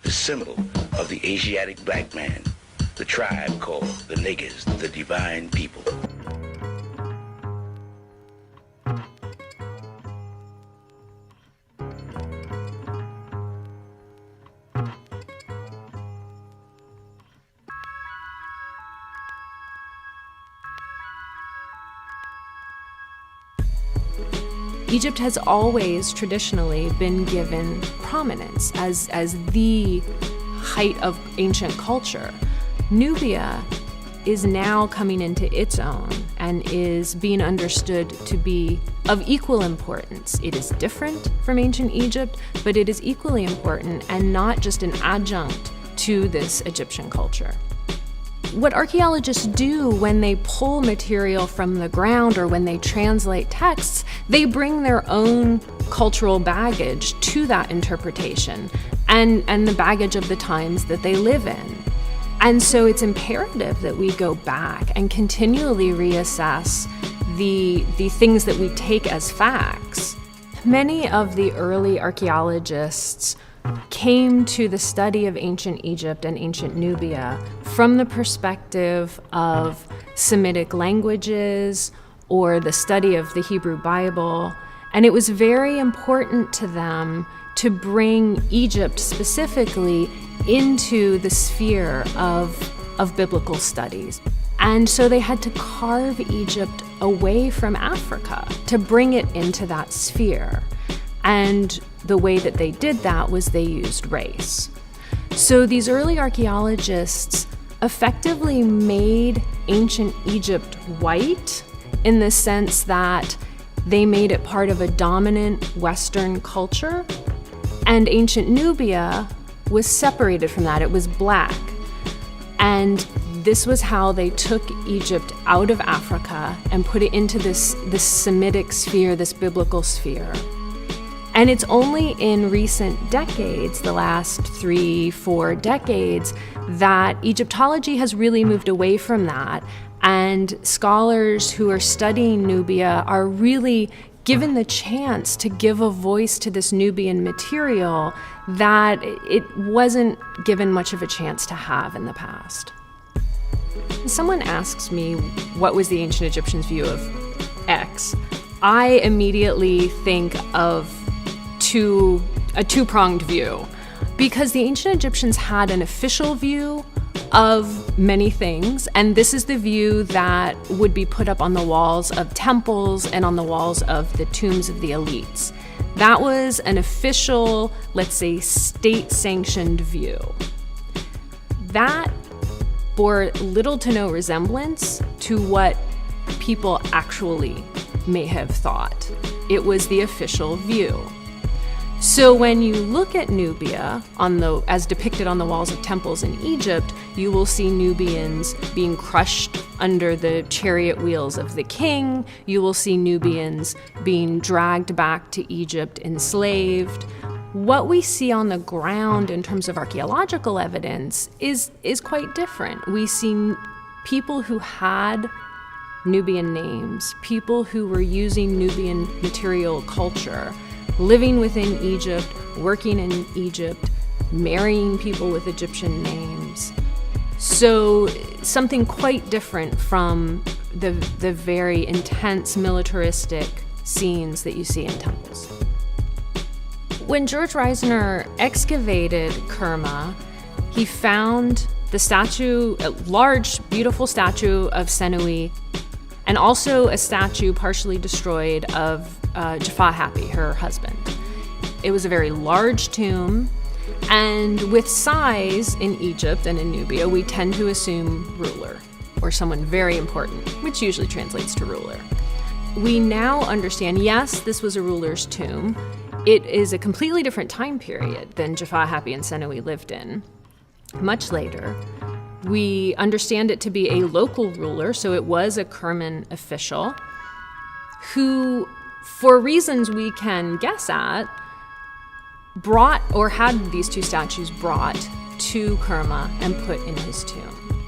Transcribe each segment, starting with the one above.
the symbol of the Asiatic black man, the tribe called the Niggas, the divine people. Egypt has always traditionally been given prominence as the height of ancient culture. Nubia is now coming into its own and is being understood to be of equal importance. It is different from ancient Egypt, but it is equally important and not just an adjunct to this Egyptian culture. What archaeologists do when they pull material from the ground or when they translate texts, they bring their own cultural baggage to that interpretation and the baggage of the times that they live in. And so it's imperative that we go back and continually reassess the things that we take as facts. Many of the early archaeologists came to the study of ancient Egypt and ancient Nubia from the perspective of Semitic languages or the study of the Hebrew Bible, and it was very important to them to bring Egypt specifically into the sphere of biblical studies. And so they had to carve Egypt away from Africa to bring it into that sphere. And the way that they did that was they used race. So these early archaeologists effectively made ancient Egypt white in the sense that they made it part of a dominant Western culture, and ancient Nubia was separated from that. It was black. And this was how they took Egypt out of Africa and put it into this Semitic sphere, this biblical sphere. And it's only in recent decades, the last 3-4 decades, that Egyptology has really moved away from that. And scholars who are studying Nubia are really given the chance to give a voice to this Nubian material that it wasn't given much of a chance to have in the past. Someone asks me, what was the ancient Egyptians' view of X? I immediately think of a two-pronged view, because the ancient Egyptians had an official view of many things, and this is the view that would be put up on the walls of temples and on the walls of the tombs of the elites. That was an official, let's say, state-sanctioned view. That bore little to no resemblance to what people actually may have thought. It was the official view. So when you look at Nubia as depicted on the walls of temples in Egypt, you will see Nubians being crushed under the chariot wheels of the king. You will see Nubians being dragged back to Egypt enslaved. What we see on the ground in terms of archaeological evidence is quite different. We see people who had Nubian names, people who were using Nubian material culture, living within Egypt, working in Egypt, marrying people with Egyptian names. So something quite different from the very intense militaristic scenes that you see in temples. When George Reisner excavated Kerma, he found the statue, a large, beautiful statue of Senui, and also a statue partially destroyed of Jaffa Hapi, her husband. It was a very large tomb, and with size in Egypt and in Nubia, we tend to assume ruler, or someone very important, which usually translates to ruler. We now understand, yes, this was a ruler's tomb. It is a completely different time period than Jaffa Hapi and Senui lived in. Much later, we understand it to be a local ruler, so it was a Kerman official, who, for reasons we can guess at, brought or had these two statues brought to Kerma and put in his tomb.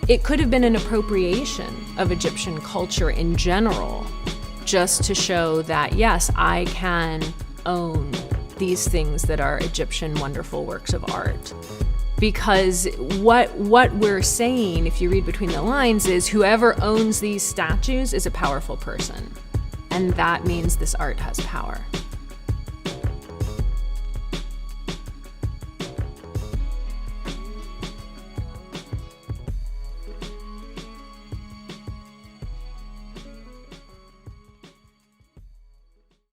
It could have been an appropriation of Egyptian culture in general, just to show that, yes, I can own these things that are Egyptian wonderful works of art. Because what we're saying, if you read between the lines, is whoever owns these statues is a powerful person. And that means this art has power.